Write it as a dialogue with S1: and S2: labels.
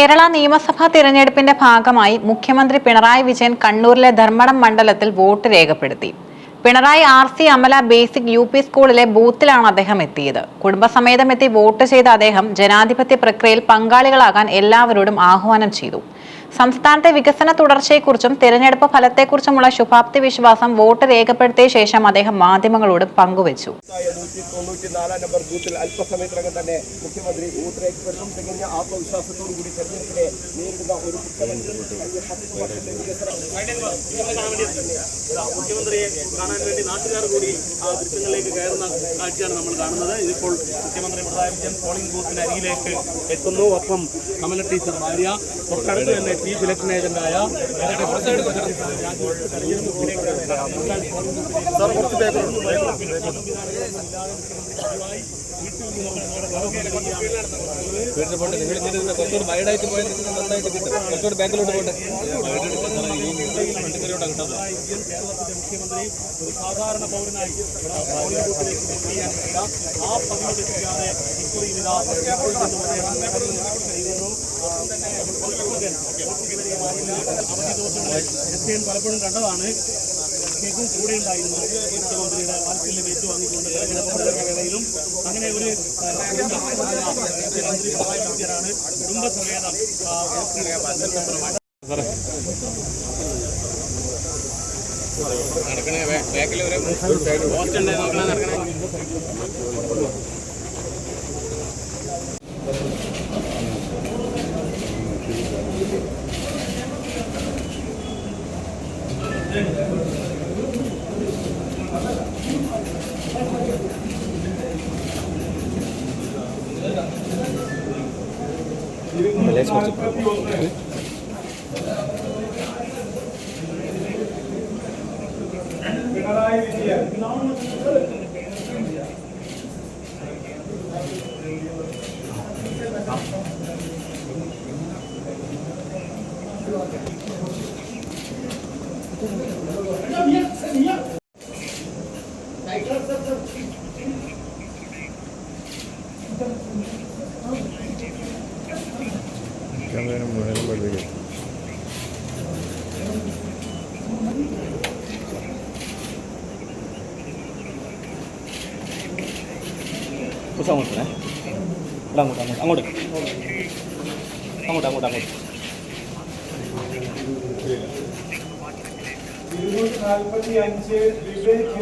S1: കേരള നിയമസഭാ തിരഞ്ഞെടുപ്പിന്റെ ഭാഗമായി മുഖ്യമന്ത്രി പിണറായി വിജയൻ കണ്ണൂരിലെ ധർമ്മടം മണ്ഡലത്തിൽ വോട്ട് രേഖപ്പെടുത്തി. Pinarayi RC Amala basic UP സ്കൂളിലെ ബൂത്തിലാണ് അദ്ദേഹം എത്തിയത്. കുടുംബസമേതം എത്തി വോട്ട് ചെയ്ത അദ്ദേഹം ജനാധിപത്യ പ്രക്രിയയിൽ പങ്കാളികളാകാൻ എല്ലാവരോടും ആഹ്വാനം ചെയ്തു. സംസ്ഥാനത്തെ വികസന തുടർച്ചയെക്കുറിച്ചും തിരഞ്ഞെടുപ്പ് ഫലത്തെക്കുറിച്ചുമുള്ള ശുഭാപ്തി വിശ്വാസം വോട്ട് രേഖപ്പെടുത്തിയ ശേഷം അദ്ദേഹം മാധ്യമങ്ങളോട് പങ്കുവച്ചു.
S2: 194 നമ്പർ ബൂത്തിൽ അല്പസമയത്തിനകം തന്നെ മുഖ്യമന്ത്രി ബൂത്ത് രേഖപ്പെടുത്തും. തികഞ്ഞ ആത്മവിശ്വാസത്തോടു കൂടി തെരഞ്ഞെടുപ്പിനെ നേരിടുന്ന ഒരു
S3: മുഖ്യമന്ത്രിയെ കാണാൻ വേണ്ടി നാട്ടുകാർ കൂടി ആ ദൃശ്യങ്ങളിലേക്ക് കയറുന്ന കാഴ്ചയാണ് നമ്മൾ കാണുന്നത്. ഇതിപ്പോൾ മുഖ്യമന്ത്രി പിണറായി വിജയൻ പോളിംഗ് ബൂത്തിന് അരികിലേക്ക് എത്തുന്നു. ഒപ്പം കമല ടീച്ചർ ഭാര്യ, തൊട്ടടുത്ത് തന്നെ ചീഫ് ഇലക്ഷൻ ഏജന്റായ
S4: വൈഡായിട്ട് പോയാൽ നന്നായിട്ട് കിട്ടും. കുറച്ചുകൂടി ബാക്കിലോട്ട് പോട്ടെ.
S3: മുഖ്യമന്ത്രി ഒരു സാധാരണ പൗരനായി ആ പങ്ക് തെറ്റിക്കാതെ അവധി ദിവസങ്ങളിൽ പലപ്പോഴും കണ്ടതാണ്. കേക്കും കൂടെ ഉണ്ടായിരുന്നു മുഖ്യമന്ത്രിയുടെ വാത്സല്യം ഏറ്റുവാങ്ങിക്കൊണ്ട് തെരഞ്ഞെടുപ്പ് വേളയിലും. അങ്ങനെ ഒരു മുഖ്യമന്ത്രി പിണറായി വിജയനാണ് കുടുംബസമേതം
S2: പിണറായി വിജയൻ
S3: അങ്ങോട്ട്
S2: 245 വിവേക്